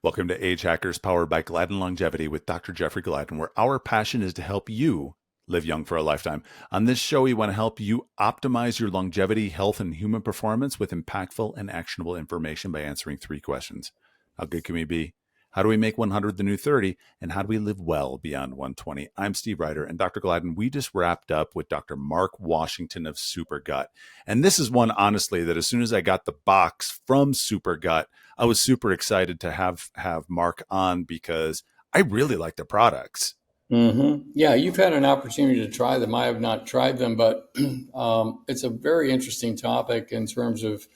Welcome to Age Hackers, powered by Gladden Longevity with Dr. Jeffrey Gladden, where our passion is to help you live young for a lifetime. On this show, we want to help you optimize your longevity, health, and human performance with impactful and actionable information by answering 3 questions. How good can we be? How do we make 100 the new 30? And how do we live well beyond 120? I'm Steve Ryder, and Dr. Gladden, we just wrapped up with Dr. Marc Washington of Supergut. And this is one, honestly, that as soon as I got the box from Supergut, I was super excited to have Marc on because I really like the products. Mm-hmm. Yeah, you've had an opportunity to try them. I have not tried them, but it's a very interesting topic in terms of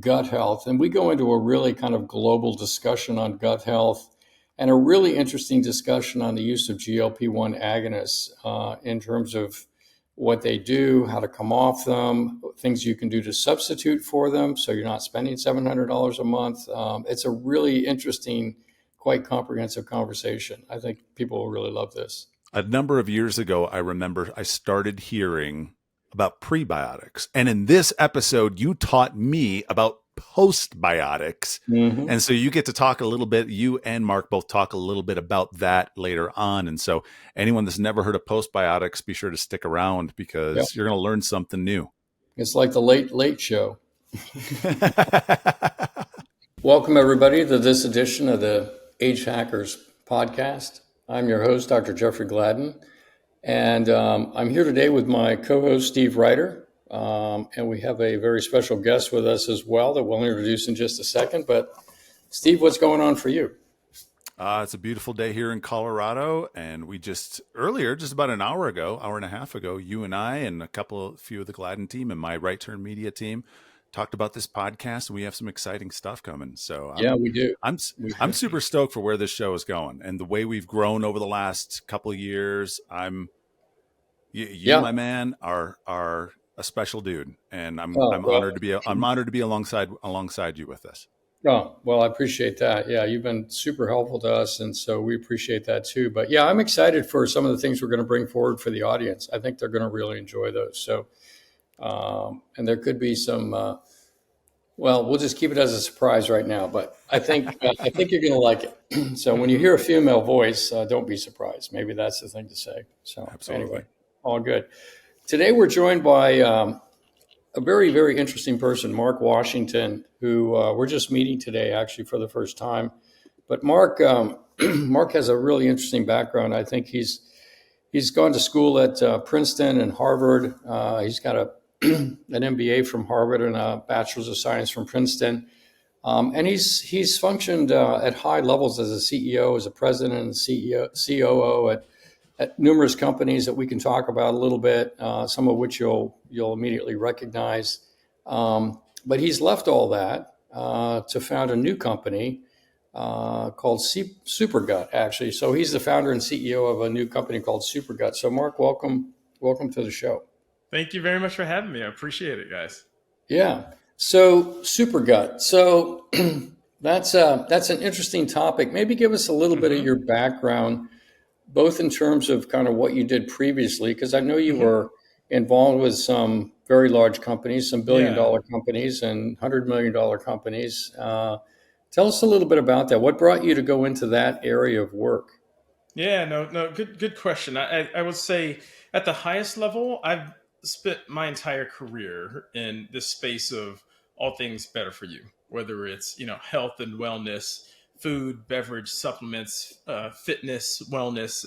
gut health. And we go into a really kind of global discussion on gut health and a really interesting discussion on the use of GLP-1 agonists in terms of what they do, how to come off them, things you can do to substitute for them so you're not spending $700 a month. It's a really interesting, quite comprehensive conversation. I think people will really love this. A number of years ago, I remember I started hearing about prebiotics. And in this episode, you taught me about postbiotics. Mm-hmm. And so you get to talk a little bit, you and Marc both talk a little bit about that later on. And so anyone that's never heard of postbiotics, be sure to stick around because you're going to learn something new. It's like the late show. Welcome, everybody, to this edition of the Age Hackers podcast. I'm your host, Dr. Jeffrey Gladden. And I'm here today with my co-host, Steve Ryder. And we have a very special guest with us as well that we'll introduce in just a second. But Steve, what's going on for you? It's a beautiful day here in Colorado. And we just about an hour and a half ago, you and I and a few of the Gladden team and my Right Turn Media team talked about this podcast, and we have some exciting stuff coming. So we do. I'm super stoked for where this show is going and the way we've grown over the last couple of years. You, my man, are a special dude, and I'm honored to be alongside you with this. Oh, well, I appreciate that. Yeah, you've been super helpful to us, and so we appreciate that too. But yeah, I'm excited for some of the things we're going to bring forward for the audience. I think they're going to really enjoy those. So, and there could be some. We'll just keep it as a surprise right now. But I think you're going to like it. So when you hear a female voice, don't be surprised. Maybe that's the thing to say. So absolutely. Anyway. All good. Today, we're joined by a very, very interesting person, Marc Washington, who we're just meeting today, actually, for the first time. But Marc has a really interesting background. I think he's gone to school at Princeton and Harvard. He's got an MBA from Harvard and a Bachelor's of Science from Princeton. And he's functioned at high levels as a CEO, as a president and COO at numerous companies that we can talk about a little bit, some of which you'll immediately recognize. But he's left all that to found a new company called Supergut, actually. So he's the founder and CEO of a new company called Supergut. So Marc, welcome to the show. Thank you very much for having me. I appreciate it, guys. Yeah. So Supergut. So that's an interesting topic. Maybe give us a little bit of your background, both in terms of kind of what you did previously, because I know you were involved with some very large companies, some billion-dollar companies and $100 million companies. Tell us a little bit about that. What brought you to go into that area of work? Yeah, no, good question. I would say at the highest level, I've spent my entire career in this space of all things better for you, whether it's, health and wellness, food, beverage, supplements, fitness, wellness.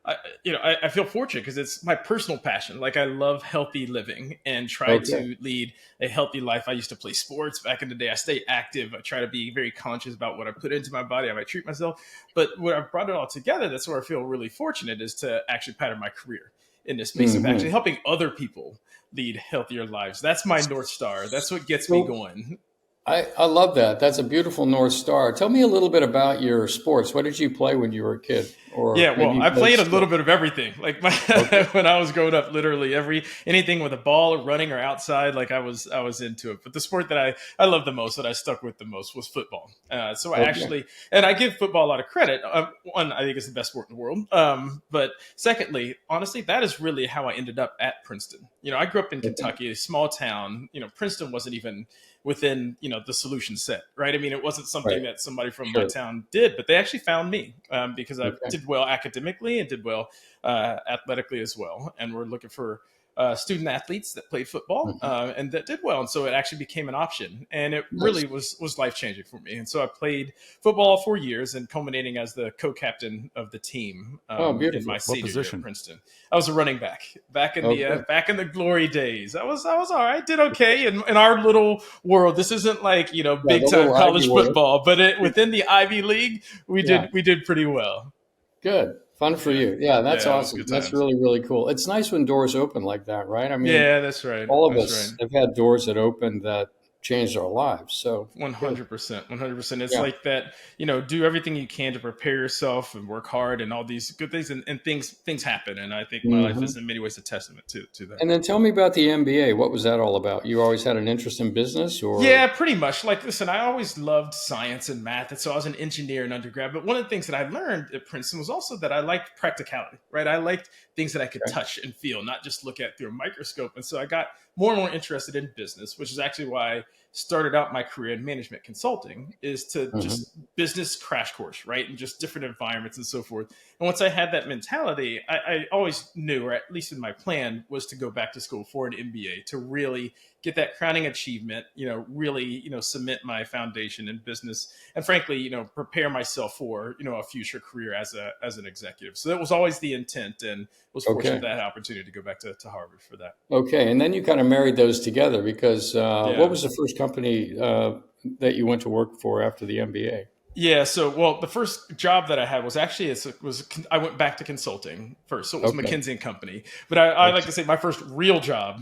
I feel fortunate because it's my personal passion. Like I love healthy living and try to lead a healthy life. I used to play sports back in the day. I stay active. I try to be very conscious about what I put into my body, how I treat myself. But when I've brought it all together, that's where I feel really fortunate is to actually pattern my career in this space of actually helping other people lead healthier lives. That's my North Star. That's what gets me going. I love that. That's a beautiful North Star. Tell me a little bit about your sports. What did you play when you were a kid? or Yeah, maybe well, you I played played a little still? bit of everything. Like Okay. when I was growing up, literally anything with a ball or running or outside, like I was into it. But the sport that I loved the most, that I stuck with the most, was football. So I Okay. actually, and I give football a lot of credit. One, I think it's the best sport in the world. But secondly, honestly, that is really how I ended up at Princeton. I grew up in Okay. Kentucky, a small town. Princeton wasn't even within the solution set, right? I mean, it wasn't something Right. that somebody from my Sure. town did, but they actually found me because I Okay. did well academically and did well athletically as well, and we're looking for student athletes that played football Mhm. and that did well, and so it actually became an option, and it Nice. really was life changing for me. And so I played football 4 years, and culminating as the co-captain of the team Oh, in my beautiful. What senior year at position? Princeton. I was a running back in the Okay. back in the glory days. I was all right, did okay in our little world. This isn't like Yeah, big the time little Ivy college world. football, but within the Ivy League, we Yeah. did pretty well. Good. Fun for Yeah, you. Yeah, that's yeah, it was awesome. good That's times. really, really cool. It's nice when doors open like that, right? I mean, Yeah, that's right. all of That's right. us have had doors that opened that changed our lives. So One good. hundred percent, 100%. It's Yeah. like that. Do everything you can to prepare yourself and work hard and all these good things, and things happen. And I think my life Hmm. is in many ways a testament to that. And then tell me about the MBA. What was that all about? You always had an interest in business, or? Yeah, pretty much. Like, listen, I always loved science and math, and so I was an engineer in undergrad. But one of the things that I learned at Princeton was also that I liked practicality, right? I liked things that I could Okay. touch and feel, not just look at through a microscope. And so I got more and more interested in business, which is actually why I started out my career in management consulting, is to Hmm. just business crash course, right? And just different environments and so forth. And once I had that mentality, I always knew, or at least in my plan, was to go back to school for an MBA to really get that crowning achievement, really, cement my foundation in business, and frankly, prepare myself for, a future career as an executive. So that was always the intent, and was fortunate Okay. to have that opportunity to go back to Harvard for that. Okay. And then you kind of married those together because what Yeah. was the first company that you went to work for after the MBA? Yeah, so well, the first job that I had was actually I went back to consulting first, so it was Okay. McKinsey and Company. But I like Okay. to say my first real job,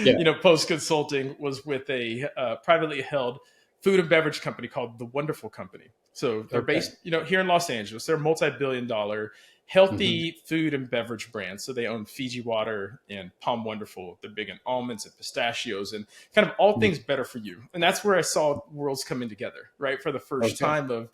Yeah. post consulting, was with a privately held food and beverage company called The Wonderful Company. So they're Okay. based, here in Los Angeles. They're a multi-billion-dollar Hmm. healthy food and beverage brand. So they own FIJI Water and Palm Wonderful. They're big in almonds and pistachios and kind of all things better for you. And that's where I saw worlds coming together, right? For the first Okay. time of,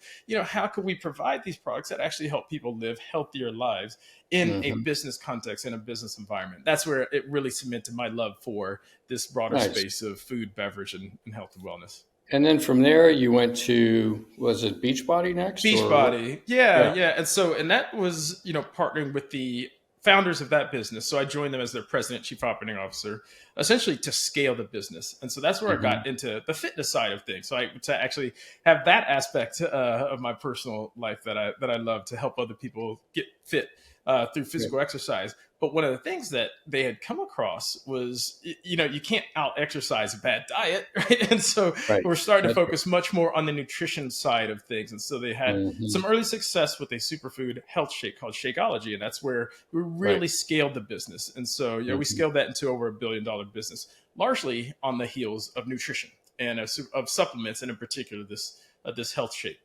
how can we provide these products that actually help people live healthier lives in a Hmm. business context, in a business environment? That's where it really cemented my love for this broader Nice. space of food, beverage, and health and wellness. And then from there, you went to, was it Beachbody next or what? Beachbody. Yeah, Yeah. yeah. And that was, partnering with the founders of that business. So I joined them as their president, chief operating officer, essentially to scale the business. And so that's where I Hmm. got into the fitness side of things. So to actually have that aspect of my personal life that I love, to help other people get fit through Yeah. physical exercise. But one of the things that they had come across was, you can't out exercise a bad diet, right? And so Right. we're starting to That's focus much more on the nutrition side of things. And so they had right. Hmm. some early success with a superfood health shake called Shakeology. And that's where we Right. really scaled the business. And so, we Hmm. scaled that into over $1 billion business, largely on the heels of nutrition and of supplements, and in particular, this health shake.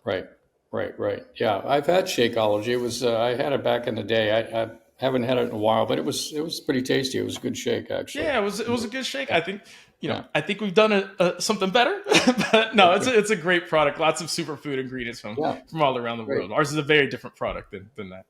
Right. Right. Right. Yeah. I've had Shakeology. It was, I had it back in the day. I haven't had it in a while, but it was pretty tasty. It was a good shake, actually. Yeah, it was a good shake. Yeah. Yeah. I think we've done something better, but no, Okay. it's a great product. Lots of superfood ingredients Yeah. from all around the Great. world. Ours is a very different product than that.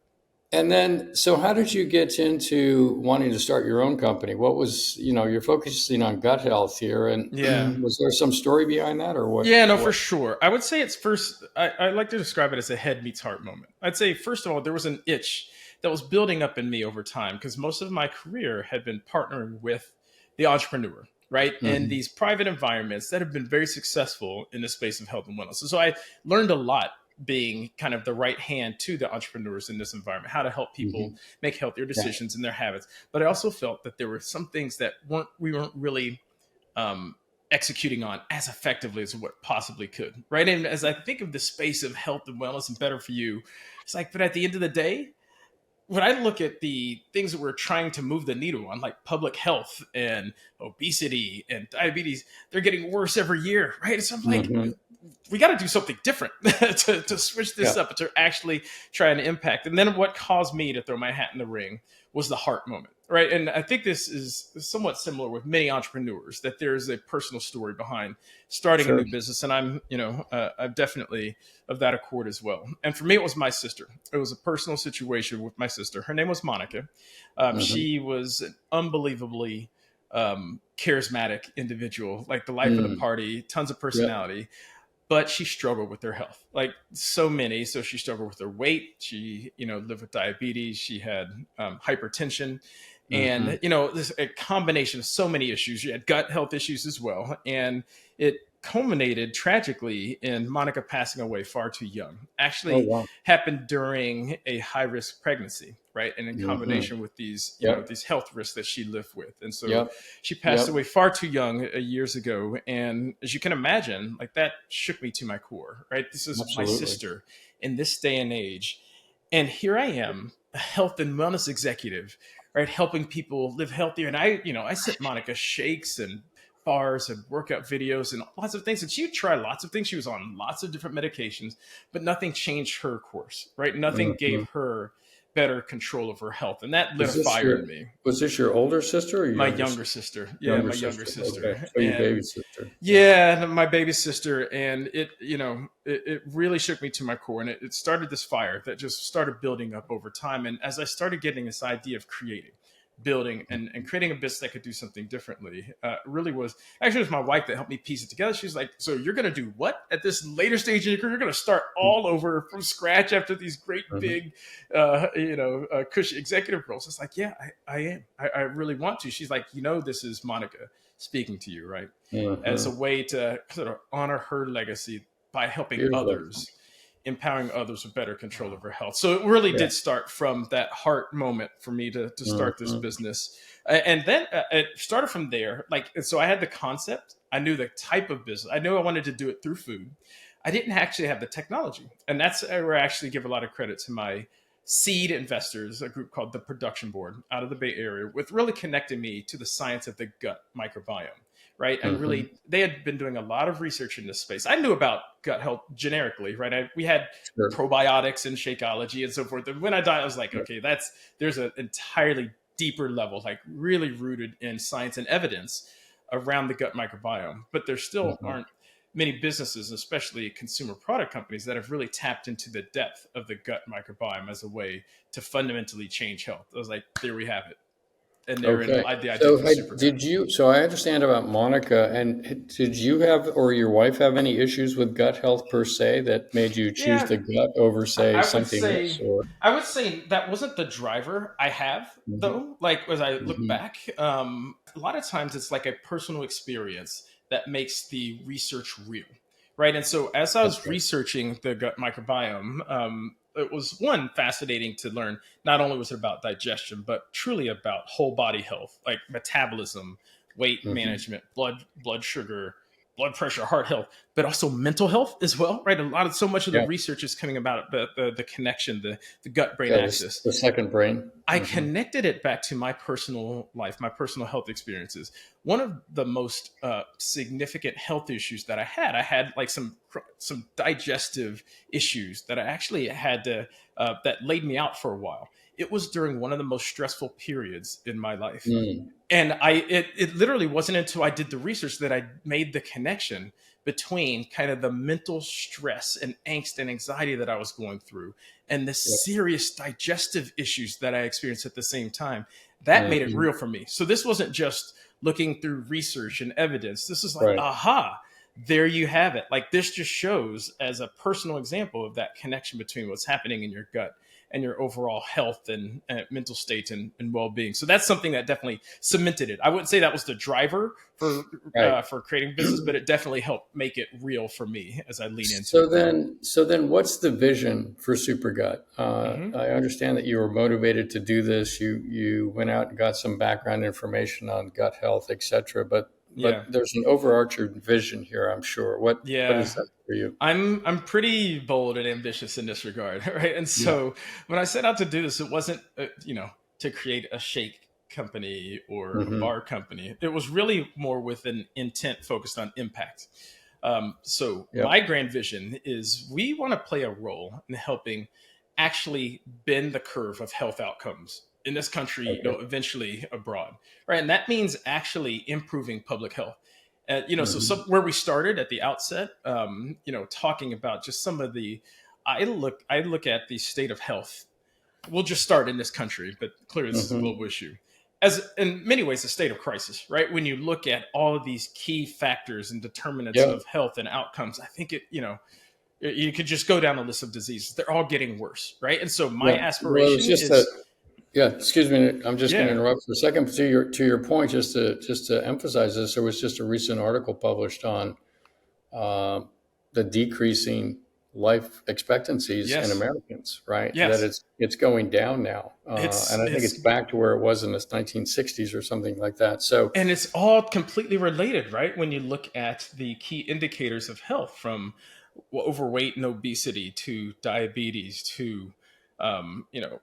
And then, so how did you get into wanting to start your own company? What was, you're focusing on gut health here, and Yeah. was there some story behind that, or what? Yeah, no, for What? sure. I would say it's first, I like to describe it as a head meets heart moment. I'd say, first of all, there was an itch that was building up in me over time, because most of my career had been partnering with the entrepreneur, right? In Hmm. these private environments that have been very successful in the space of health and wellness. So I learned a lot being kind of the right hand to the entrepreneurs in this environment, how to help people Hmm. make healthier Yeah. decisions in their habits. But I also felt that there were some things that we weren't really executing on as effectively as what possibly could, right? And as I think of the space of health and wellness and better for you, it's like, but at the end of the day, when I look at the things that we're trying to move the needle on, like public health and obesity and diabetes, they're getting worse every year, right? So I'm like, Hmm. we got to do something different to switch this up, to actually try and impact. And then what caused me to throw my hat in the ring was the heart moment, right? And I think this is somewhat similar with many entrepreneurs, that there's a personal story behind starting a new business. And I'm definitely of that accord as well. And for me, it was my sister. It was a personal situation with my sister. Her name was Monica. She was an unbelievably charismatic individual, like the life of the party, tons of personality. But she struggled with her health, like so many. So she struggled with her weight. She, lived with diabetes. She had hypertension, and this a combination of so many issues. She had gut health issues as well, and it culminated tragically in Monica passing away far too young. Actually, happened during a high risk pregnancy, right? And in combination with these, these health risks that she lived with, and so she passed away far too young years ago. And as you can imagine, like that shook me to my core, right? This is my sister in this day and age, and here I am, a health and wellness executive, right, helping people live healthier. And I sent Monica shakes and bars and workout videos and lots of things. And she would try lots of things. She was on lots of different medications, but nothing changed her course, right? Nothing gave her better control of her health. And that lit a fire in me. Was this your older sister or your my younger sister? Yeah, my younger sister. Okay. So your baby sister. Yeah, my baby sister. And it really shook me to my core. And it started this fire that just started building up over time. And as I started getting this idea of building and creating a business that could do something differently, really was actually, it was my wife that helped me piece it together. She's like, so you're going to do what at this later stage in your career? You're going to start all over from scratch after these great big, cushy executive roles. It's like, yeah, I am. I really want to. She's like, this is Monica speaking to you, right? As a way to sort of honor her legacy by helping others, empowering others with better control of her health. So it really did start from that heart moment for me to start this business. And then it started from there. So I had the concept. I knew the type of business. I knew I wanted to do it through food. I didn't actually have the technology. And that's where I actually give a lot of credit to my seed investors, a group called the Production Board out of the Bay Area, with really connecting me to the science of the gut microbiome. Right. And really, they had been doing a lot of research in this space. I knew about gut health generically, right? We had probiotics and Shakeology and so forth. And when I died, I was like, okay, there's an entirely deeper level, like really rooted in science and evidence around the gut microbiome. But there still aren't many businesses, especially consumer product companies, that have really tapped into the depth of the gut microbiome as a way to fundamentally change health. I was like, there we have it. And they're in the idea for Supergut. So I understand about Monica, and did you have, or your wife have, any issues with gut health per se that made you choose the gut over, say, something else? Or? I would say that wasn't the driver I have, though. Like, as I look back, a lot of times it's like a personal experience that makes the research real, right? And so as I was researching the gut microbiome, it was fascinating to learn. Not only was it about digestion, but truly about whole body health, like metabolism, weight management, blood sugar, blood pressure, heart health, but also mental health as well, right? So much of the research is coming about the connection, the gut-brain axis. The second brain. I connected it back to my personal life, my personal health experiences. One of the most significant health issues that I had like some digestive issues that I actually had to, that laid me out for a while. It was during one of the most stressful periods in my life. And it literally wasn't until I did the research that I made the connection between kind of the mental stress and angst and anxiety that I was going through and the serious digestive issues that I experienced at the same time. That made it real for me. So this wasn't just looking through research and evidence. This is like, aha, there you have it. Like, this just shows as a personal example of that connection between what's happening in your gut and your overall health and mental state and well-being. So that's something that definitely cemented it. I wouldn't say that was the driver for creating business, but it definitely helped make it real for me as I lean into it. So then what's the vision for Supergut? I understand that you were motivated to do this. You went out and got some background information on gut health, et cetera, but there's an overarching vision here, I'm sure. What is that for you? I'm pretty bold and ambitious in this regard, right? And so when I set out to do this, it wasn't, to create a shake company or a bar company. It was really more with an intent focused on impact. So Yep. my grand vision is we want to play a role in helping actually bend the curve of health outcomes in this country, Okay. eventually abroad, right? And that means actually improving public health. So Mm-hmm. where we started at the outset, talking about just some of I look at the state of health. We'll just start in this country, but clearly this is a Mm-hmm. global issue. As in many ways, a state of crisis, right? When you look at all of these key factors and determinants Yeah. of health and outcomes, I think you could just go down a list of diseases. They're all getting worse, right? And so my Yeah. Well, it was aspiration just a, is, yeah, excuse me. I'm just going to yeah, interrupt for a second. To your point, just to emphasize this, there was just a recent article published on uh, the decreasing life expectancies in yes, Americans, right? That yes, it's going down now, and I think it's it's back to where it was in the 1960s or something like that. So, and it's all completely related, right? When you look at the key indicators of health, from overweight and obesity to diabetes to um, you know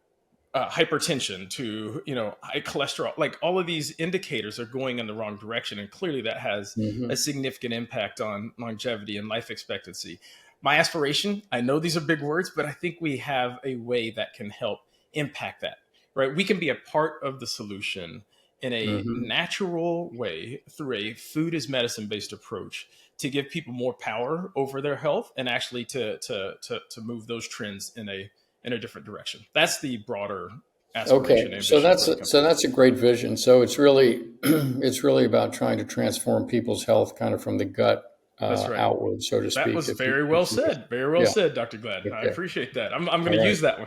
hypertension to high cholesterol, like all of these indicators are going in the wrong direction, and clearly that has a mhm. significant impact on longevity and life expectancy. My aspiration, I know these are big words, but I think we have a way that can help impact that, right? We can be a part of the solution in a Hmm. natural way through a food as medicine based approach to give people more power over their health and actually to move those trends in a different direction. That's the broader aspiration, Okay, so ambition for that's the a, so company. that's a great vision. So it's really it's really about trying to transform people's health, kind of from the gut That's right. outward, so to That speak. was If you very if well you said. Very well yeah. said, Dr. Gladden. I Okay. appreciate that. I'm going All to right. use that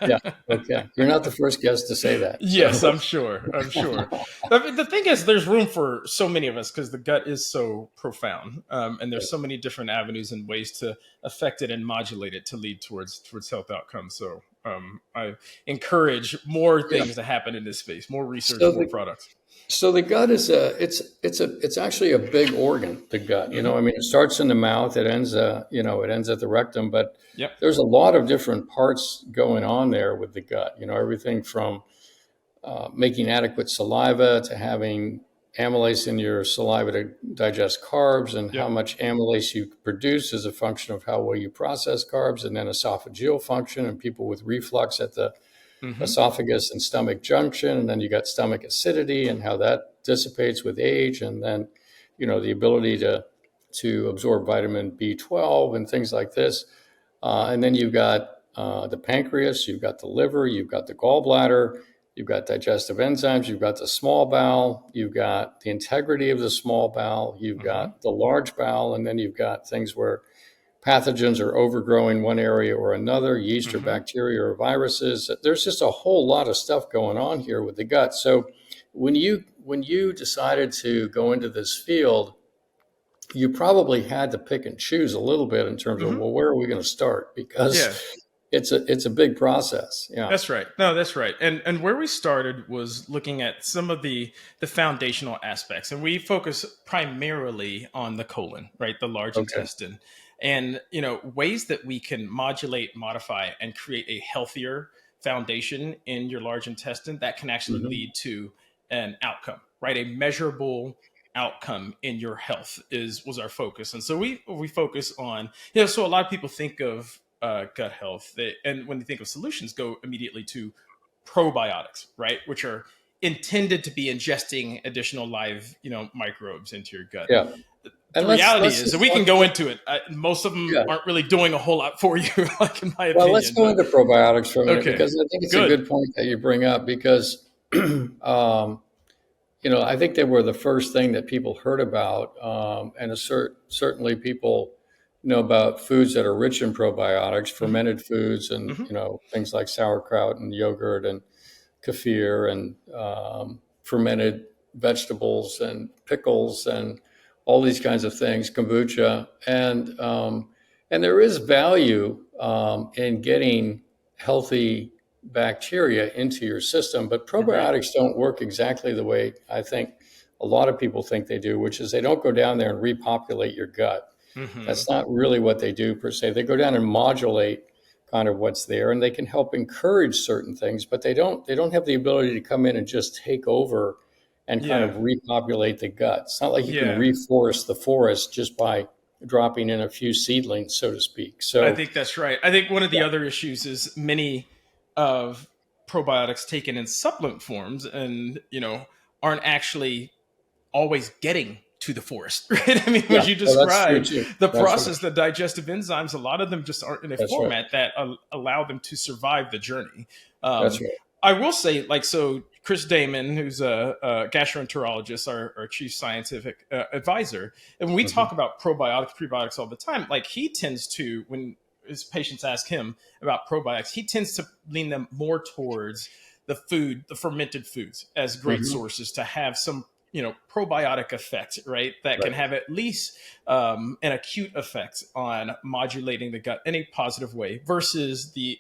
Yeah. one. Okay. You're not the first guest to say that. Yes, So I'm sure. I'm sure. I mean, the thing is, there's room for so many of us because the gut is so profound, and there's so many different avenues and ways to affect it and modulate it to lead towards health outcomes. So I encourage more yeah. things to happen in this space, more research, So more the products. So the gut is it's actually a big organ, the gut. Hmm. I mean, it starts in the mouth, it ends at the rectum, but Yep. there's a lot of different parts going on there with the gut. Everything from making adequate saliva to having amylase in your saliva to digest carbs, and how Yep. much amylase you produce is a function of how well you process carbs, and then esophageal function and people with reflux at the Hmm. esophagus and stomach junction, and then you got stomach acidity and how that dissipates with age, and then the ability to absorb vitamin B12 and things like this, and then you've got the pancreas, you've got the liver, you've got the gallbladder, you've got digestive enzymes, you've got the small bowel, you've got the integrity of the small bowel, you've Hmm. got the large bowel, and then you've got things where pathogens are overgrowing one area or another, yeast or Hmm. bacteria or viruses. There's just a whole lot of stuff going on here with the gut. So when you decided to go into this field, you probably had to pick and choose a little bit in terms of, Hmm. well, where are we going to start? Because Yeah. it's a big process. Yeah. That's right. No, that's right. And where we started was looking at some of the foundational aspects, and we focus primarily on the colon, right, the large Okay. intestine, and ways that we can modulate, modify, and create a healthier foundation in your large intestine that can actually Hmm. lead to an outcome, right, a measurable outcome in your health was our focus. And so we focus on, so a lot of people think of gut health, and when they think of solutions, go immediately to probiotics, right, which are intended to be ingesting additional live microbes into your gut. Yeah. The And reality let's is that just we talk. can go into it. Most of them Yeah. aren't really doing a whole lot for you, like in my Well, let's opinion. go But into probiotics for a minute, okay, because I think it's a good. good point that you bring up, because I think they were the first thing that people heard about, and certainly people know about foods that are rich in probiotics, Hmm. fermented foods, and Hmm. things like sauerkraut and yogurt and kefir and fermented vegetables and pickles and all these kinds of things, kombucha, and there is value in getting healthy bacteria into your system, but Agreed. probiotics don't work exactly the way I think a lot of people think they do, which is they don't go down there and repopulate your gut. Hmm. That's not really what they do per se. They go down and modulate kind of what's there, and they can help encourage certain things, but they don't have the ability to come in and just take over and kind Yeah. of repopulate the gut. It's not like you can Yeah. reforest the forest just by dropping in a few seedlings, so to speak. I So think that's right. I think one of the other issues is many of probiotics taken in supplement forms and, aren't actually always getting to the forest, right? I mean, yeah, what you well, that's true described, too. the That's right. process, the digestive enzymes, a lot of them just aren't in a That's right. format that allow them to survive the journey. That's Um, right. I will say, so Chris Damon, who's a gastroenterologist, our chief scientific advisor, and when we Mm-hmm. talk about probiotics, prebiotics all the time, like he tends to, when his patients ask him about probiotics, he tends to lean them more towards the fermented foods as great Mm-hmm. sources to have some probiotic effect, right? That can Right. have at least an acute effect on modulating the gut in a positive way versus the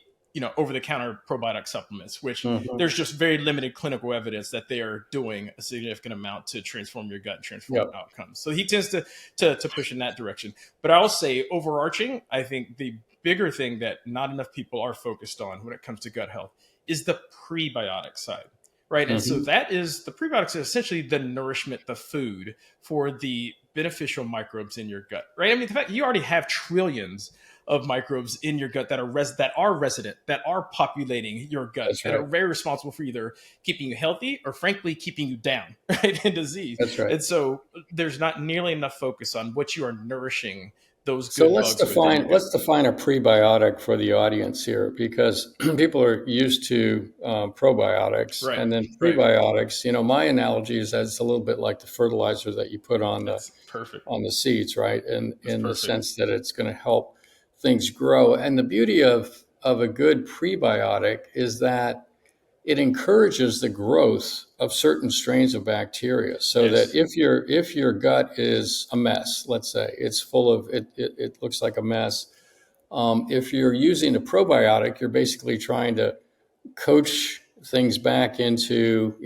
over-the-counter probiotic supplements, which Mm-hmm. there's just very limited clinical evidence that they are doing a significant amount to transform your gut and transform Yep. outcomes. So he tends to push in that direction. But I'll say overarching, I think the bigger thing that not enough people are focused on when it comes to gut health is the prebiotic side, right? And so Mm-hmm. that is the prebiotics are essentially the nourishment, the food for the beneficial microbes in your gut, right? I mean, the fact you already have trillions of microbes in your gut that are resident, that are populating your gut, That's that are right. very responsible for either keeping you healthy or frankly keeping you down, right, in disease. That's right. And so there's not nearly enough focus on what you are nourishing those So good bugs within your gut. let's define a prebiotic for the audience here, because people are used to probiotics Right, and then right. prebiotics. My analogy is that it's a little bit like the fertilizer that you put That's perfect. on the seeds, right? And That's in the perfect. sense that it's going to help things grow. And the beauty of a good prebiotic is that it encourages the growth of certain strains of bacteria, so that Yes. if your gut is a mess, let's say it's full of it looks like a mess. If you're using a probiotic, you're basically trying to coach things back into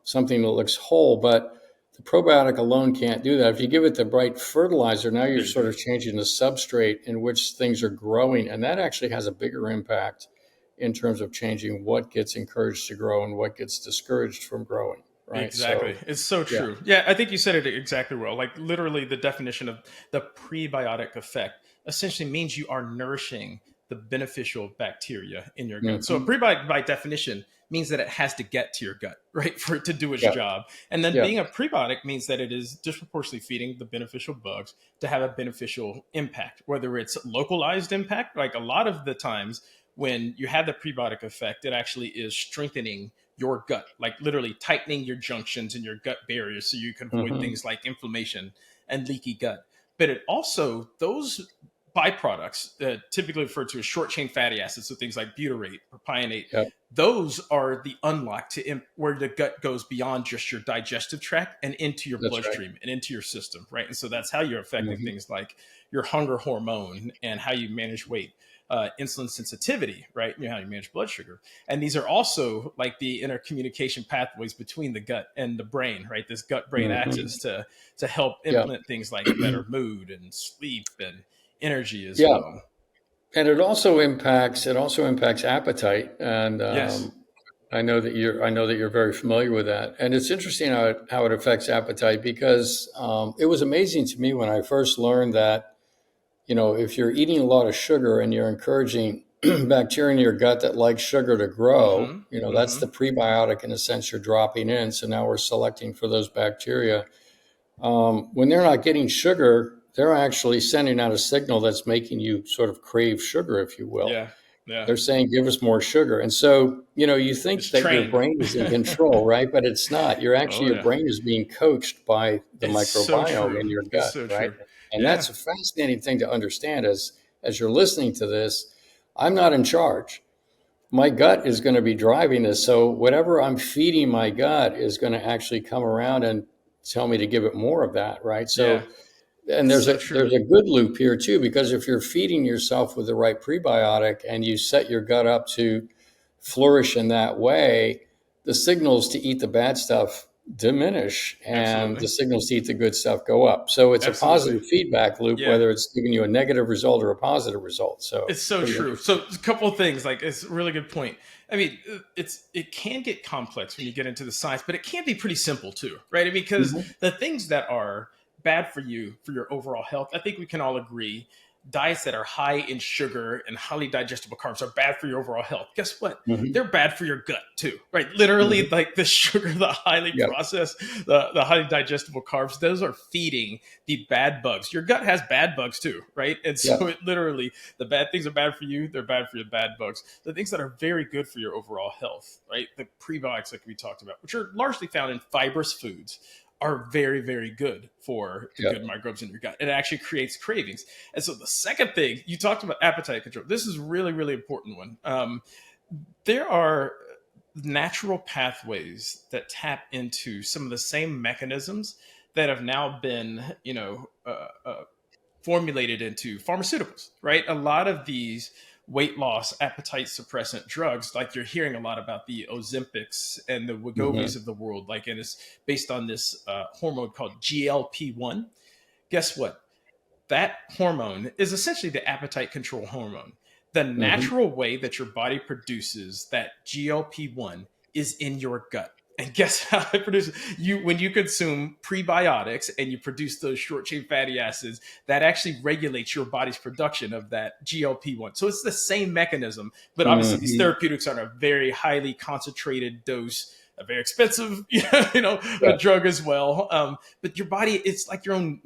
something that looks whole. But the probiotic alone can't do that. If you give it the right fertilizer, now you're sort of Bingo. changing the substrate in which things are growing, and that actually has a bigger impact in terms of changing what gets encouraged to grow and what gets discouraged from growing, right? Exactly. So It's so yeah. true. Yeah, I think you said it exactly well. Like literally the definition of the prebiotic effect essentially means you are nourishing the beneficial bacteria in your gut. So a Hmm. prebiotic by definition means that it has to get to your gut, right, for it to do its Yeah. job. And then Yeah. being a prebiotic means that it is disproportionately feeding the beneficial bugs to have a beneficial impact, whether it's localized impact, like a lot of the times when you have the prebiotic effect, it actually is strengthening your gut, like literally tightening your junctions and your gut barriers so you can avoid Hmm. things like inflammation and leaky gut. But it also, those byproducts, typically referred to as short chain fatty acids, so things like butyrate or propionate, Yeah. those are the unlock to where the gut goes beyond just your digestive tract and into your That's right. bloodstream and into your system, right? And so that's how you're affecting Hmm. things like your hunger hormone and how you manage weight, insulin sensitivity, right? How you manage blood sugar. And these are also like the intercommunication pathways between the gut and the brain, right? This gut brain Hmm. axis to help Yeah. implement things like better mood and sleep and energy as Yeah. well. And it also impacts appetite. And Yes. I know that you're very familiar with that. And it's interesting how it affects appetite, because it was amazing to me when I first learned that, if you're eating a lot of sugar and you're encouraging bacteria in your gut that like sugar to grow, Mm-hmm. that's Mm-hmm. the prebiotic in a sense you're dropping in. So now we're selecting for those bacteria. When they're not getting sugar, they're actually sending out a signal that's making you sort of crave sugar, if you will. Yeah. Yeah. They're saying, give us more sugar. And so, you It's think that your trained. brain is in control, right? But it's not. Oh Your yeah. brain is being coached by the It's so microbiome true. in your It's gut, so right? true. And Yeah. that's a fascinating thing to understand as you're listening to this. I'm not in charge. My gut is going to be driving this. So whatever I'm feeding my gut is going to actually come around and tell me to give it more of that, right? Yeah. So and It's there's so a true. there's a good loop here too, because if you're feeding yourself with the right prebiotic and you set your gut up to flourish in that way, the signals to eat the bad stuff diminish and the Absolutely. signals to eat the good stuff go up. So it's a Absolutely. positive feedback loop, Yeah. whether it's giving you a negative result or a positive result. So It's so pretty true. interesting. So a couple of things, like it's a really good point. I mean, it can get complex when you get into the science, but it can be pretty simple too, right? I mean, because Mhm. the things that are bad for you for your overall health, I think we can all agree diets that are high in sugar and highly digestible carbs are bad for your overall health. Guess what? Mm-hmm. They're bad for your gut too, right? Literally, like the sugar, the highly processed, the highly digestible carbs, those are feeding the bad bugs. Your gut has bad bugs too, right? And so it literally, the bad things are bad for you, they're bad for your bad bugs. The things that are very good for your overall health, right? The prebiotics like we talked about, which are largely found in fibrous foods, are very, very good for the good microbes in your gut. It actually creates cravings. And so the second thing, you talked about appetite control. This is really, really important one. There are natural pathways that tap into some of the same mechanisms that have now been, formulated into pharmaceuticals, right? A lot of these weight loss, appetite suppressant drugs, like you're hearing a lot about the Ozempics and the Wegovy's of the world, like, and it's based on this hormone called GLP-1. Guess what? That hormone is essentially the appetite control hormone. The natural way that your body produces that GLP-1 is in your gut. And guess how it produces? When you consume prebiotics and you produce those short chain fatty acids, that actually regulates your body's production of that GLP-1. So it's the same mechanism, but obviously these therapeutics are a very highly concentrated dose, a very expensive, a drug as well. But your body, it's like your own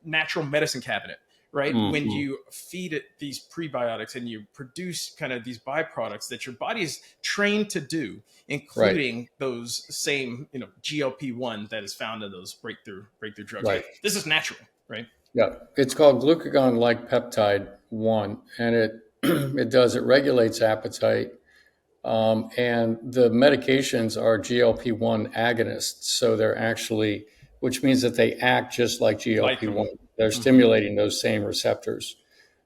natural medicine cabinet. Right? When you feed it these prebiotics and you produce kind of these byproducts that your body is trained to do, including those same, GLP-1 that is found in those breakthrough drugs. Right. This is natural, right? Yeah. It's called glucagon-like peptide 1, and it regulates appetite. And the medications are GLP-1 agonists. So they're actually, which means that they act just like GLP-1. They're stimulating those same receptors.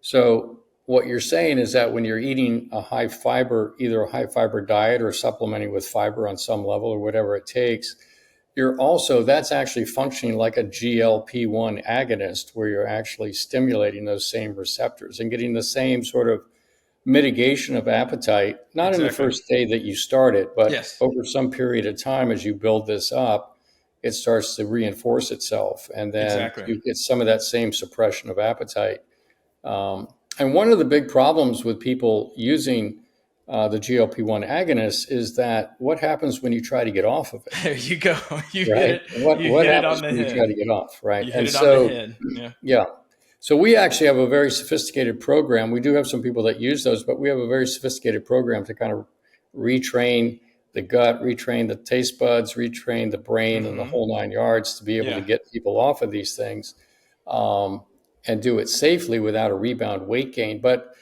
So what you're saying is that when you're eating either a high fiber diet or supplementing with fiber on some level or whatever it takes, that's actually functioning like a GLP-1 agonist, where you're actually stimulating those same receptors and getting the same sort of mitigation of appetite, not in the first day that you start it, but over some period of time as you build this up, it starts to reinforce itself. And then you get some of that same suppression of appetite. And one of the big problems with people using the GLP-1 agonists is that what happens when you try to get off of it? There you go. You right? hit it. What hit happens it on the when head. you try to get off, right? You hit it on the head. Yeah. So we actually have a very sophisticated program. We do have some people that use those, but we have a very sophisticated program to kind of retrain the gut, retrain the taste buds, retrain the brain and the whole 9 yards to be able to get people off of these things and do it safely without a rebound weight gain. But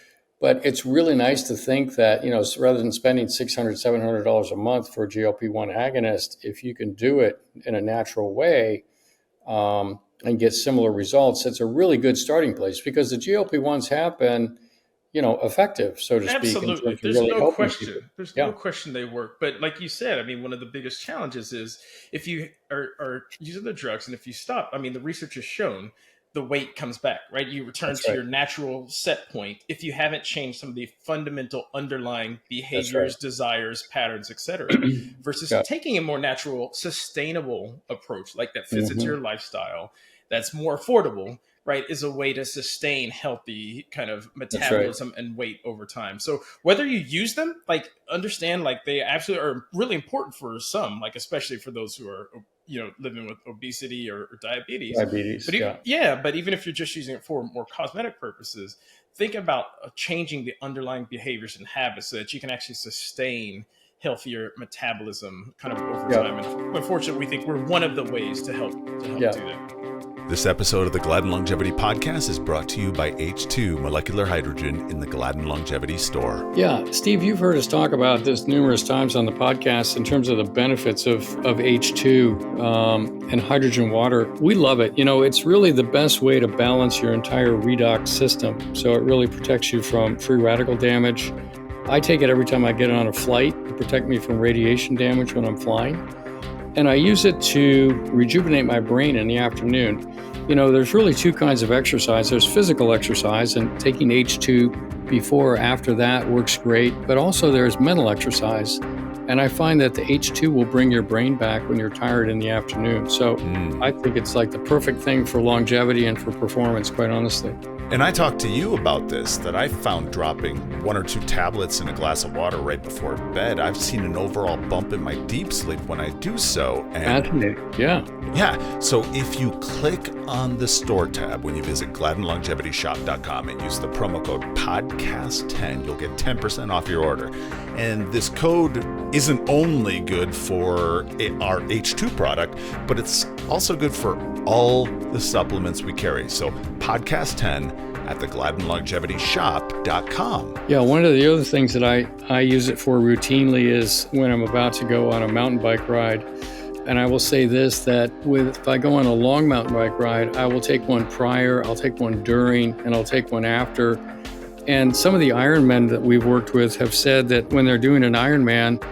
it's really nice to think that, rather than spending $600, $700 a month for a GLP-1 agonist, if you can do it in a natural way and get similar results, it's a really good starting place, because the GLP-1s have been effective, so to speak. Absolutely. There's really no question. People. There's no question they work. But like you said, I mean, one of the biggest challenges is if you are using the drugs and if you stop, I mean, the research has shown the weight comes back, right? You return to your natural set point if you haven't changed some of the fundamental underlying behaviors, desires, patterns, etc. versus taking a more natural, sustainable approach like that fits into your lifestyle, that's more affordable, right, is a way to sustain healthy kind of metabolism and weight over time. So whether you use them, like, understand, like, they absolutely are really important for some, like, especially for those who are, living with obesity or diabetes. But even if you're just using it for more cosmetic purposes, think about changing the underlying behaviors and habits so that you can actually sustain healthier metabolism kind of over time. And unfortunately, we think we're one of the ways to help do that. This episode of the Gladden Longevity Podcast is brought to you by H2 Molecular Hydrogen in the Gladden Longevity Store. Yeah, Steve, you've heard us talk about this numerous times on the podcast in terms of the benefits of H2 and hydrogen water. We love it. It's really the best way to balance your entire redox system. So it really protects you from free radical damage. I take it every time I get on a flight to protect me from radiation damage when I'm flying. And I use it to rejuvenate my brain in the afternoon. There's really two kinds of exercise. There's physical exercise, and taking H2 before or after that works great. But also there's mental exercise. And I find that the H2 will bring your brain back when you're tired in the afternoon. So I think it's like the perfect thing for longevity and for performance, quite honestly. And I talked to you about this, that I found dropping 1 or 2 tablets in a glass of water right before bed. I've seen an overall bump in my deep sleep when I do so. And fascinating. Yeah. Yeah. So if you click on the store tab when you visit GladdenLongevityShop.com and use the promo code podcast10, you'll get 10% off your order. And this code isn't only good for our H2 product, but it's also good for all the supplements we carry. So podcast10 at the GladdenLongevityShop.com. Yeah, one of the other things that I use it for routinely is when I'm about to go on a mountain bike ride. And I will say this, that if I go on a long mountain bike ride, I will take one prior, I'll take one during, and I'll take one after. And some of the Ironmen that we've worked with have said that when they're doing an Ironman,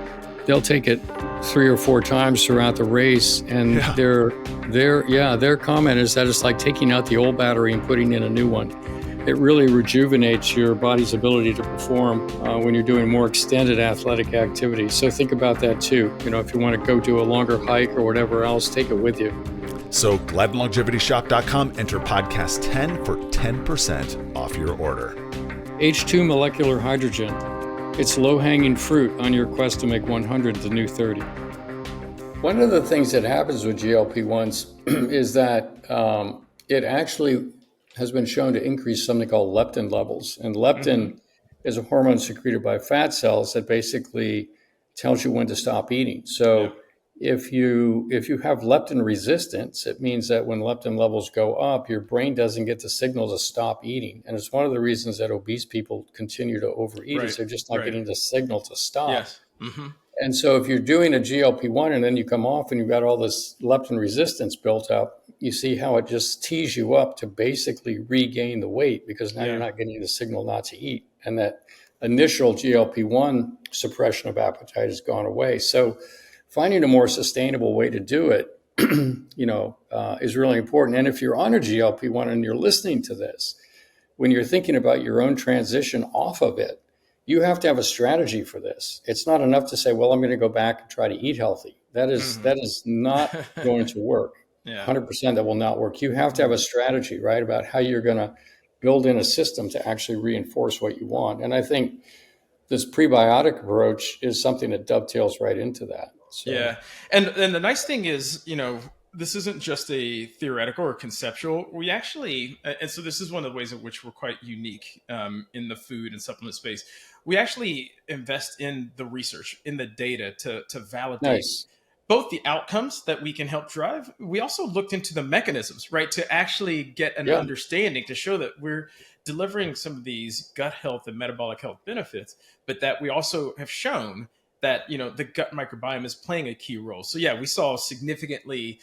they'll take it 3 or 4 times throughout the race. And their comment is that it's like taking out the old battery and putting in a new one. It really rejuvenates your body's ability to perform when you're doing more extended athletic activity. So think about that too. If you want to go do a longer hike or whatever else, take it with you. So GladdenLongevityShop.com, enter podcast 10 for 10% off your order. H2 molecular hydrogen. It's low-hanging fruit on your quest to make 100 the new 30. One of the things that happens with GLP-1s is that it actually has been shown to increase something called leptin levels. And leptin is a hormone secreted by fat cells that basically tells you when to stop eating. So if you have leptin resistance, it means that when leptin levels go up, your brain doesn't get the signal to stop eating. And it's one of the reasons that obese people continue to overeat is they're just not getting the signal to stop. Yes. Mm-hmm. And so if you're doing a GLP-1 and then you come off and you've got all this leptin resistance built up, you see how it just tees you up to basically regain the weight because now you're not getting the signal not to eat. And that initial GLP-1 suppression of appetite has gone away. So finding a more sustainable way to do it, is really important. And if you're on a GLP-1 and you're listening to this, when you're thinking about your own transition off of it, you have to have a strategy for this. It's not enough to say, well, I'm going to go back and try to eat healthy. That is not going to work. 100% that will not work. You have to have a strategy, right, about how you're going to build in a system to actually reinforce what you want. And I think this prebiotic approach is something that dovetails right into that. So. Yeah. And the nice thing is, this isn't just a theoretical or conceptual. We actually, and so this is one of the ways in which we're quite unique in the food and supplement space. We actually invest in the research, in the data to validate both the outcomes that we can help drive. We also looked into the mechanisms, right, to actually get an understanding to show that we're delivering some of these gut health and metabolic health benefits, but that we also have shown that, the gut microbiome is playing a key role. So we saw significantly,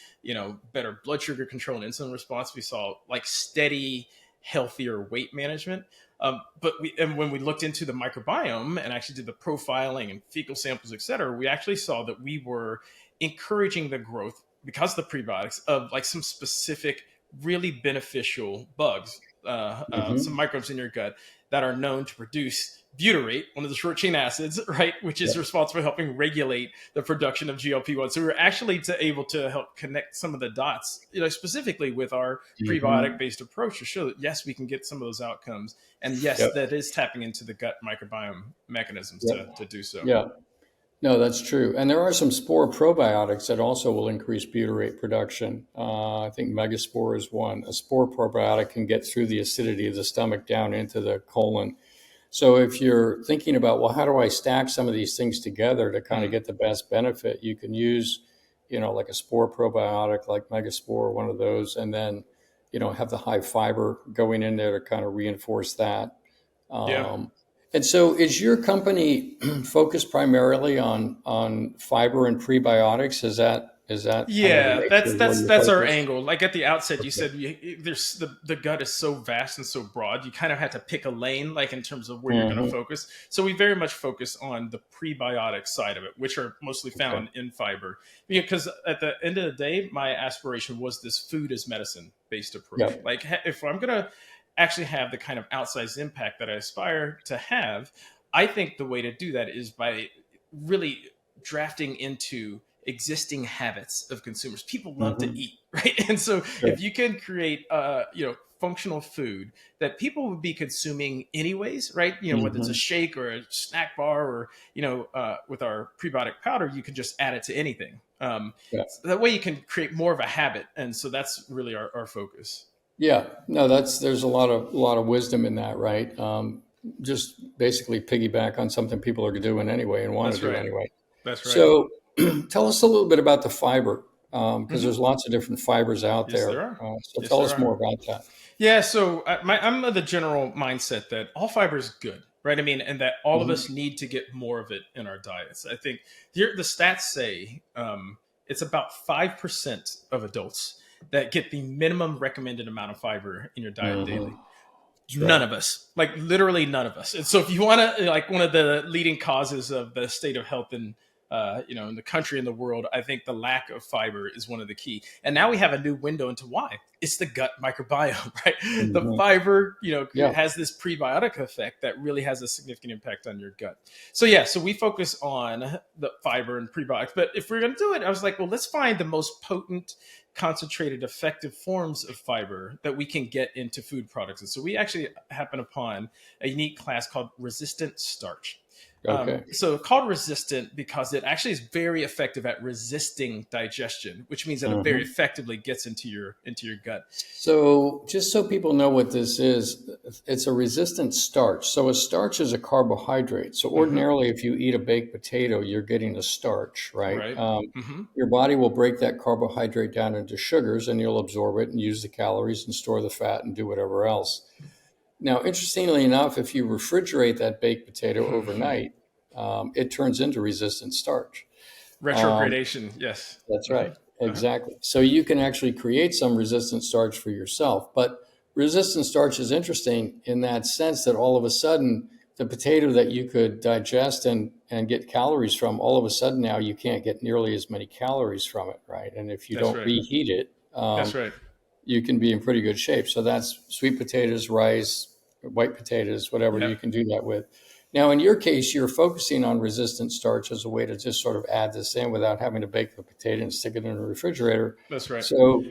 better blood sugar control and insulin response. We saw like steady, healthier weight management. But when we looked into the microbiome and actually did the profiling and fecal samples, et cetera, we actually saw that we were encouraging the growth because of the prebiotics of like some specific, really beneficial bugs, some microbes in your gut that are known to produce butyrate, one of the short chain acids, right, which is responsible for helping regulate the production of GLP-1. So we were actually able to help connect some of the dots, specifically with our prebiotic-based approach to show that, yes, we can get some of those outcomes. And yes, that is tapping into the gut microbiome mechanisms to do so. Yeah. No, that's true. And there are some spore probiotics that also will increase butyrate production. I think Megaspore is one. A spore probiotic can get through the acidity of the stomach down into the colon. So if you're thinking about, well, how do I stack some of these things together to kind of get the best benefit, you can use, like a spore probiotic like Megaspore, one of those, and then, have the high fiber going in there to kind of reinforce that. And so is your company focused primarily on fiber and prebiotics? Is that that's our angle. Like at the outset, you said there's the gut is so vast and so broad. You kind of had to pick a lane, like in terms of where you're going to focus. So we very much focus on the prebiotic side of it, which are mostly found in fiber. Because at the end of the day, my aspiration was this food as medicine based approach. Like if I'm going to actually have the kind of outsized impact that I aspire to have, I think the way to do that is by really drafting into existing habits of consumers. People love to Mm-hmm. eat, right? And so Sure. if you can create, functional food that people would be consuming anyways, right? Whether it's a Mm-hmm. shake or a snack bar, or with our prebiotic powder, you can just add it to anything. Yeah. So that way you can create more of a habit, and so that's really our focus. Yeah. No, there's a lot of wisdom in that, right? Just basically piggyback on something people are doing anyway and want to That's do right. anyway. That's right. So tell us a little bit about the fiber, because Hmm. there's lots of different fibers out Yes, there there. are. So Yes, tell there us are. more about that. Yeah, so I'm of the general mindset that all fiber is good, right? I mean, and that all of Hmm. us need to get more of it in our diets. I think here the stats say it's about 5% of adults that get the minimum recommended amount of fiber in your diet Hmm. daily. That's None right. of us, like literally none of us. And so if you want to, like, one of the leading causes of the state of health in the country and the world, I think the lack of fiber is one of the key. And now we have a new window into why. It's the gut microbiome, right? The Hmm. fiber, Yeah. has this prebiotic effect that really has a significant impact on your gut. So yeah, so we focus on the fiber and prebiotics. But if we're going to do it, I was like, well, let's find the most potent, concentrated, effective forms of fiber that we can get into food products. And so we actually happen upon a unique class called resistant starch. Okay. So called resistant because it actually is very effective at resisting digestion, which means that it very Hmm. effectively gets into your gut. So just so people know what this is, it's a resistant starch. So a starch is a carbohydrate. So Hmm. ordinarily, if you eat a baked potato, you're getting a starch, right? Right. Hmm. Your body will break that carbohydrate down into sugars, and you'll absorb it and use the calories and store the fat and do whatever else. Now, interestingly enough, if you refrigerate that baked potato overnight, it turns into resistant starch. Um, Retrogradation. Yes. that's Hmm. right. Uh-huh. Exactly. So you can actually create some resistant starch for yourself. But resistant starch is interesting in that sense that all of a sudden, the potato that you could digest and get calories from, all of a sudden now you can't get nearly as many calories from it, right? And if you That's don't right. reheat it, That's right. you can be in pretty good shape. So that's sweet potatoes, rice, white potatoes, whatever Yep. you can do that with. Now, in your case, you're focusing on resistant starch as a way to just sort of add this in without having to bake the potato and stick it in the refrigerator. That's right. So,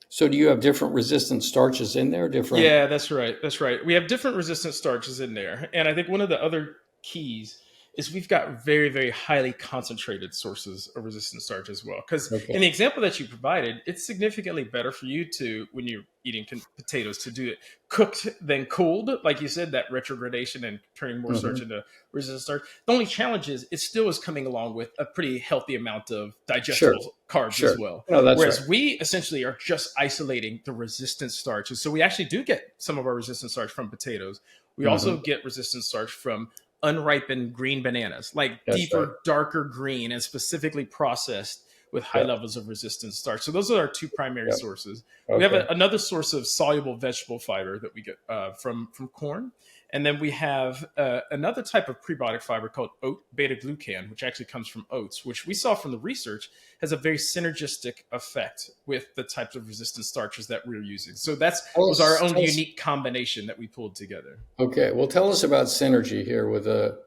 so do you have different resistant starches in there? Different. Yeah, that's right. That's right. We have different resistant starches in there. And I think one of the other keys is we've got very, very highly concentrated sources of resistant starch as well. Because in Okay. the example that you provided, it's significantly better for you to, when you're eating potatoes, to do it cooked than cooled. Like you said, that retrogradation and turning more starch Hmm. into resistant starch. The only challenge is it still is coming along with a pretty healthy amount of Sure. digestible carbs as Sure. well. No, that's right. Whereas we essentially are just isolating the resistant starch. And so we actually do get some of our resistant starch from potatoes. We also Hmm. get resistant starch from unripened green bananas, like That's right. deeper, darker green and specifically processed with high Yeah. levels of resistant starch. So those are our two primary Yeah. sources. We have Okay. another source of soluble vegetable fiber that we get from corn. And then we have another type of prebiotic fiber called oat beta glucan, which actually comes from oats, which we saw from the research has a very synergistic effect with the types of resistant starches that we're using. So that Tell was our us, own tell us, unique combination that we pulled together. okay. Well, tell us about synergy here with the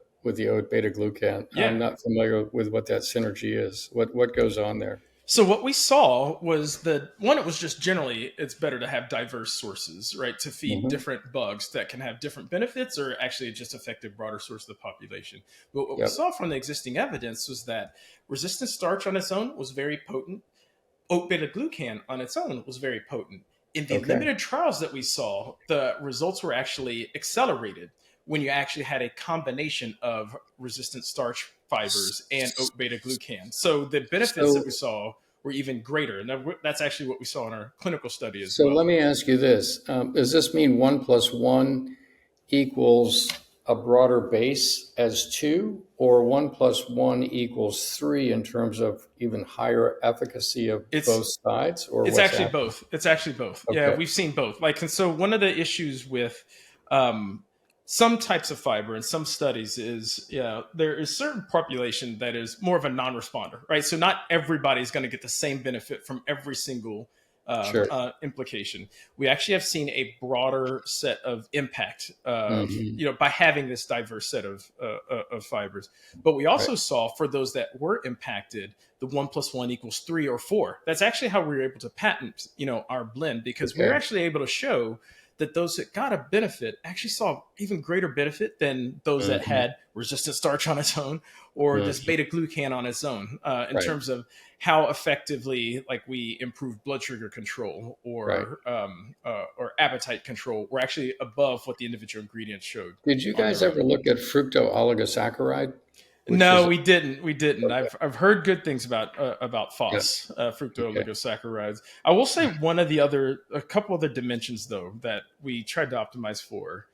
oat beta glucan. I'm Yeah. not familiar with what that synergy is. What goes on there? So what we saw was that one, it was just generally it's better to have diverse sources, right, to feed Hmm. different bugs that can have different benefits or actually just affect a broader source of the population. But what we Yep. saw from the existing evidence was that resistant starch on its own was very potent. Oat beta glucan on its own was very potent. In the Okay. limited trials that we saw, the results were actually accelerated when you actually had a combination of resistant starch fibers and oat beta glucan. So the benefits that So, we saw were even greater. And that's actually what we saw in our clinical study as so let well. me ask you this. Does this mean 1+1 equals a broader base as 2, or 1+1 equals 3 in terms of even higher efficacy of both It's sides, or It's what's actually happening? both. It's actually both. Yeah, Okay. we've seen both. Like, and so one of the issues with um, some types of fiber in some studies is, there is certain population that is more of a non-responder, right? So not everybody's going to get the same benefit from every single Sure. implication. We actually have seen a broader set of impact, Mm-hmm. by having this diverse set of fibers. But we also saw for those that were impacted, the 1+1 = 3 or 4. That's actually how we were able to patent, our blend, because we were actually able to show that those that got a benefit actually saw even greater benefit than those that had resistant starch on its own or this beta glucan on its own, in terms of how effectively, like, we improve blood sugar control or appetite control. We're actually above what the individual ingredients showed. Did you guys ever look at fructo-oligosaccharide? Which No, is we didn't. We didn't. okay. I've heard good things about Yeah. FOS, Okay. fructooligosaccharides. I will say a couple other dimensions though that we tried to optimize for.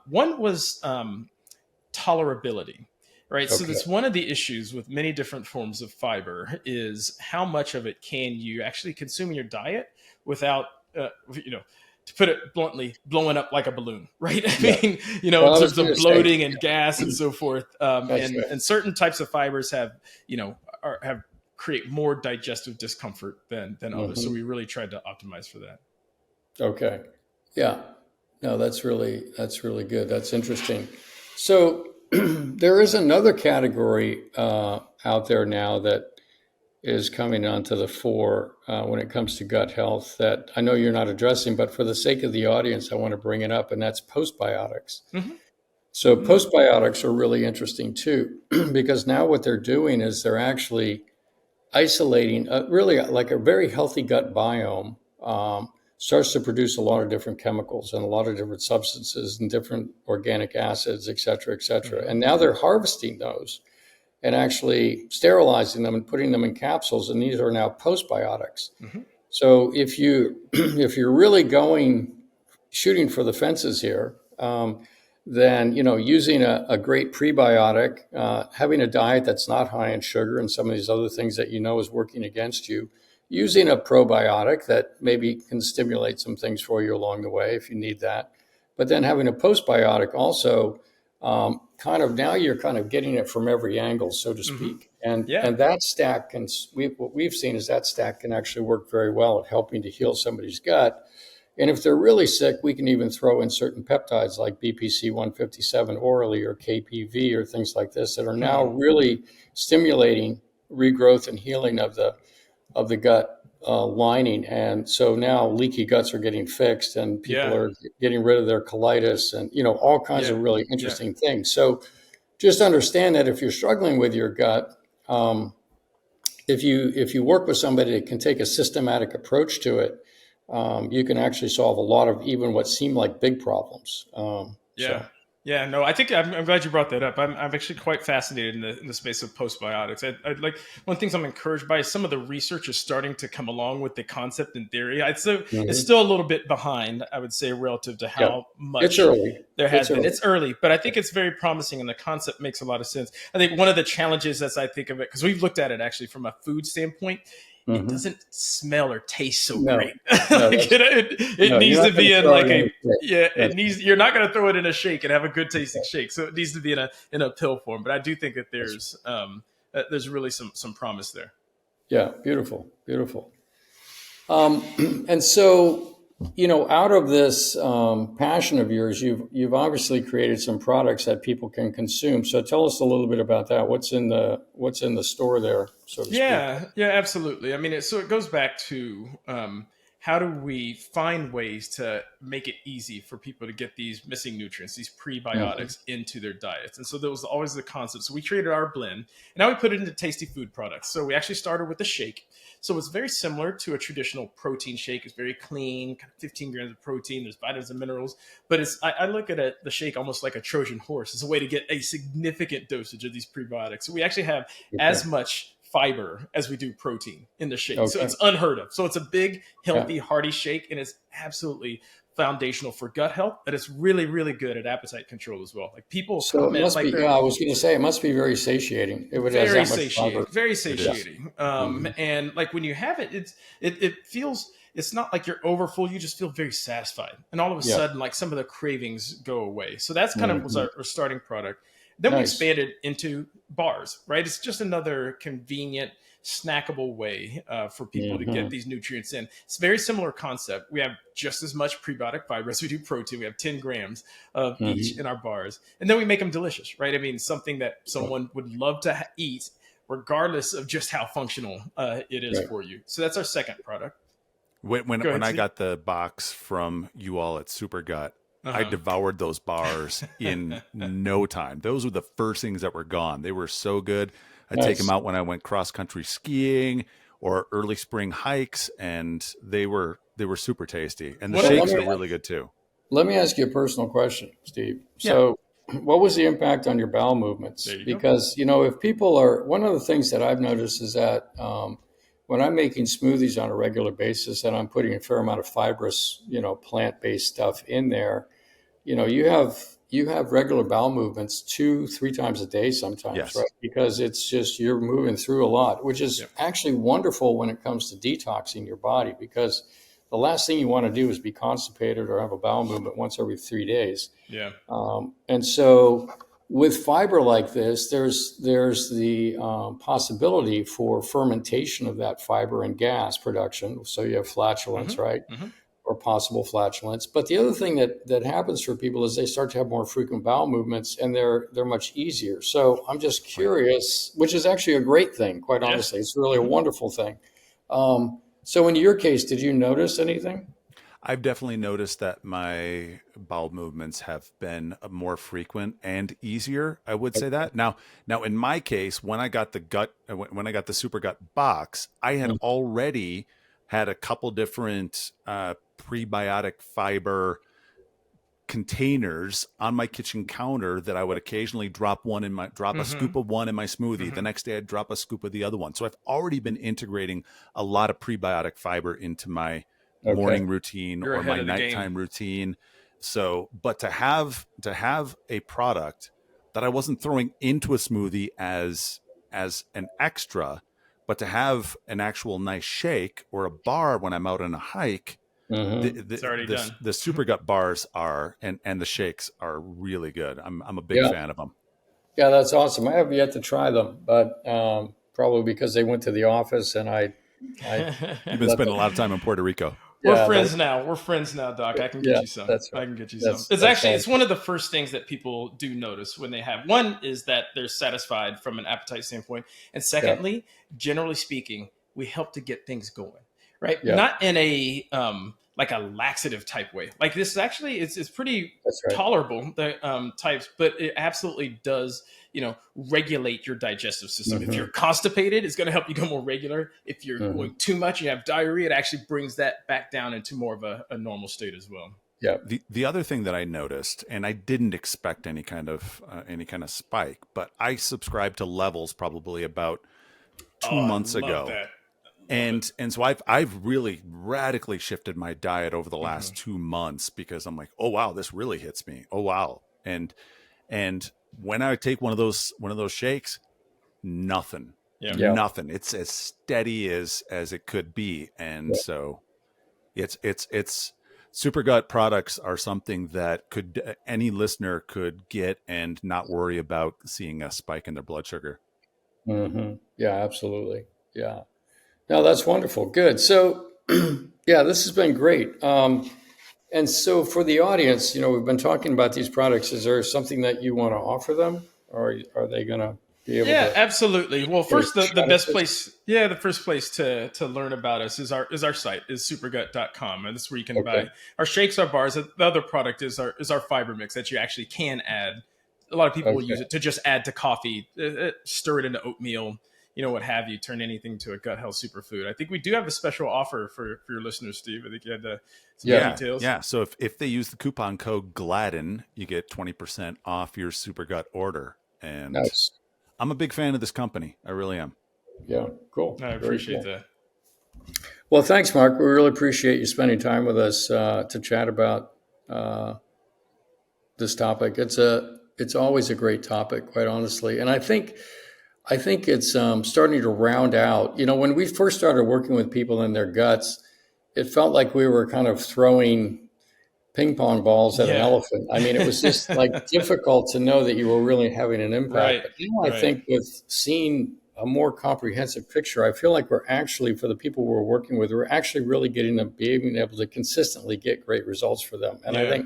One was tolerability, right? So Okay. that's one of the issues with many different forms of fiber is how much of it can you actually consume in your diet without, to put it bluntly, blowing up like a balloon, right? I Yeah. mean, Well, in I was terms going of to say, bloating and gas and so forth. that's right. And certain types of fibers have, have create more digestive discomfort than others. So Mm-hmm. we really tried to optimize for that. Okay. Yeah. No, that's really good. That's interesting. So there is another category out there now that is coming onto the fore when it comes to gut health that I know you're not addressing, but for the sake of the audience, I want to bring it up, and that's postbiotics. Mm-hmm. So postbiotics are really interesting too, because now what they're doing is they're actually isolating really like a very healthy gut biome. Starts to produce a lot of different chemicals and a lot of different substances and different organic acids, et cetera, et cetera. Mm-hmm. And now they're harvesting those and actually sterilizing them and putting them in capsules. And these are now postbiotics. Mm-hmm. So if you're really shooting for the fences here, then using a great prebiotic, having a diet that's not high in sugar and some of these other things that is working against you, using a probiotic that maybe can stimulate some things for you along the way if you need that, but then having a postbiotic also, now you're kind of getting it from every angle, so to speak. And that stack what we've seen is that stack can actually work very well at helping to heal somebody's gut. And if they're really sick, we can even throw in certain peptides like BPC 157 orally or KPV or things like this that are now really stimulating regrowth and healing of the gut lining. And so now leaky guts are getting fixed and people are getting rid of their colitis and, all kinds of really interesting things. So just understand that if you're struggling with your gut, if you work with somebody that can take a systematic approach to it, you can actually solve a lot of even what seem like big problems. Yeah, no, I think I'm glad you brought that up. I'm actually quite fascinated in the space of postbiotics. I like one of the things I'm encouraged by is some of the research is starting to come along with the concept and theory. It's still a little bit behind, I would say, relative to how much it's early. There has been. It's early, but I think it's very promising and the concept makes a lot of sense. I think one of the challenges as I think of it, because we've looked at it actually from a food standpoint, it doesn't smell or taste so great. It needs to be in like you're not going to throw it in a shake and have a good tasting shake. So it needs to be in a pill form. But I do think that there's really some promise there. Yeah, beautiful. And so, out of this passion of yours, you've obviously created some products that people can consume. So tell us a little bit about that. What's in the store there, so to speak? Yeah, absolutely. I mean, it goes back to how do we find ways to make it easy for people to get these missing nutrients, these prebiotics into their diets? And so that was always the concept. So we created our blend and now we put it into tasty food products. So we actually started with a shake. So it's very similar to a traditional protein shake. It's very clean, kind of 15 grams of protein. There's vitamins and minerals, but I look at the shake almost like a Trojan horse. It's a way to get a significant dosage of these prebiotics. So we actually have as much fiber as we do protein in the shake. So it's unheard of. So it's a big, healthy, hearty shake, and it's absolutely foundational for gut health, but it's really, really good at appetite control as well. Like people comment, it must be, I was going to say, it must be very satiating. Very satiating. And like when you have it, it feels, it's not like you're overfull. You just feel very satisfied. And all of a sudden, like some of the cravings go away. So that's kind of was our starting product. Then we Nice. expanded into bars, right? It's just another convenient, snackable way for people to get Hmm. these nutrients in. It's a very similar concept. We have just as much prebiotic fiber as we do protein. We have 10 grams of each Hmm. in our bars. And then we make them delicious, right? I mean, something that someone would love to eat, regardless of just how functional it is Right. for you. So that's our second product. Go When ahead, I Steve. got the box from you all at Supergut, I Uh-huh. devoured those bars in no time. Those were the first things that were gone. They were so good. I'd take them Nice. out when I went cross country skiing or early spring hikes, and they were super tasty. And the One of So the shakes are really good too. let me ask you a personal question, Steve. Yeah. So, what was the impact on your bowel movements? There you go. Because, if people are, one of the things that I've noticed is that when I'm making smoothies on a regular basis and I'm putting a fair amount of fibrous, plant-based stuff in there, you have regular bowel movements 2-3 times a day sometimes, Yes. right? Because it's just you're moving through a lot, which is Yep. actually wonderful when it comes to detoxing your body, because the last thing you want to do is be constipated or have a bowel movement once every 3 days. Yeah. And so with fiber like this, there's the possibility for fermentation of that fiber and gas production. So you have flatulence, Hmm. right? Hmm. Or possible flatulence. But the other thing that happens for people is they start to have more frequent bowel movements, and they're much easier. So I'm just Right. curious, which is actually a great thing, quite Yes. honestly. It's really a Hmm. wonderful thing. So in your case, did you notice anything? I've definitely noticed that my bowel movements have been more frequent and easier. I would say that. Now in my case, when I got the when I got the Super Gut box, I had Mhm. already had a couple different prebiotic fiber containers on my kitchen counter that I would occasionally drop a Hmm. scoop of one in my smoothie. The Hmm. next day I'd drop a scoop of the other one. So I've already been integrating a lot of prebiotic fiber into my Okay. morning routine You're or ahead my of the game. nighttime routine. So, but to have a product that I wasn't throwing into a smoothie as an extra, but to have an actual nice shake or a bar when I'm out on a hike, the Hmm. It's the already the, done. the super gut bars are and the shakes are really good. I'm a big Yeah. fan of them. Yeah, that's awesome. I have yet to try them, but probably because they went to the office and I You've been let them. spending a lot of time in Puerto Rico. We're Yeah, friends now. We're friends now, Doc. I can get yeah, you some. that's I right. can get you some. That's It's that's actually all. it's one of the first things that people do notice when they have. One is that they're satisfied from an appetite standpoint, and Yeah, secondly, generally speaking, we help to get things going, right? yeah, Not in a like a laxative type way. Like this is actually it's pretty that's right. tolerable the types, but it absolutely does regulate your digestive system. If you're Hmm. constipated, it's going to help you go more regular. If you're Hmm. going too much, you have diarrhea, it actually brings that back down into more of a normal state as well. Yeah. The other thing that I noticed, and I didn't expect any kind of spike, but I subscribed to levels probably about two Oh, I months love ago. that. Love it. And so I've really radically shifted my diet over the Hmm. last 2 months because I'm like, oh wow, this really hits me. Oh wow. And when I take one of those shakes, nothing. Yeah. Yeah. Nothing. It's as steady as it could be. And Yeah. so it's super gut products are something that could any listener could get and not worry about seeing a spike in their blood sugar. Yeah, absolutely. Yeah. No, that's wonderful. Good. So, yeah, this has been great. And so, for the audience, we've been talking about these products. Is there something that you want to offer them, or are they going to be able Yeah, to absolutely. Well, get a first the shot at best this? place, yeah, the first place to learn about us is our site, is supergut.com. And this is where you can Okay. buy our shakes, our bars. The other product is our fiber mix that you actually can add. A lot of people will Okay. use it to just add to coffee, stir it into oatmeal, what have you, turn anything to a gut health superfood. I think we do have a special offer for your listeners, Steve. I think you had some Yeah. details. Yeah. So if they use the coupon code Gladden, you get 20% off your super gut order. And Nice. I'm a big fan of this company. I really am. Yeah. Cool. I Very appreciate cool. that. Well, thanks, Mark. We really appreciate you spending time with us to chat about uh, this topic. It's always a great topic, quite honestly, and I think it's starting to round out. When we first started working with people in their guts, it felt like we were kind of throwing ping pong balls at an Yeah. elephant. I mean, it was just like difficult to know that you were really having an impact. Right. But now I Right. think with seeing a more comprehensive picture, I feel like we're actually, for the people we're working with, we're actually really being able to consistently get great results for them. And I Yeah. think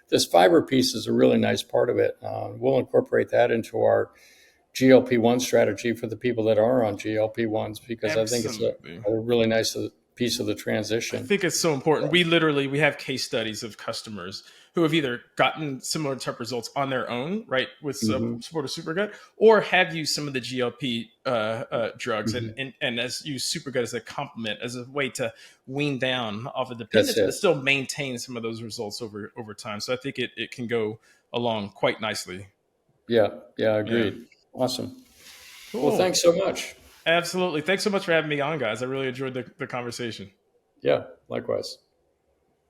this fiber piece is a really nice part of it. We'll incorporate that into our GLP-1 strategy for the people that are on GLP-1s, because I think it's a Absolutely. really nice piece of the I transition. think it's so important. We have case studies of customers who have either gotten similar type results on their own, right, with Mm-hmm. support of Supergut, or have used some of the GLP drugs Mm-hmm. and as use Supergut as a complement, as a way to wean down off of That's dependence, it. but still maintain some of those results over time. So I think it can go along quite nicely. Yeah. Yeah. Yeah. Agreed. Awesome. Well, Cool. thanks so much. Absolutely. Thanks so much for having me on, guys. I really enjoyed the conversation. Yeah. Likewise.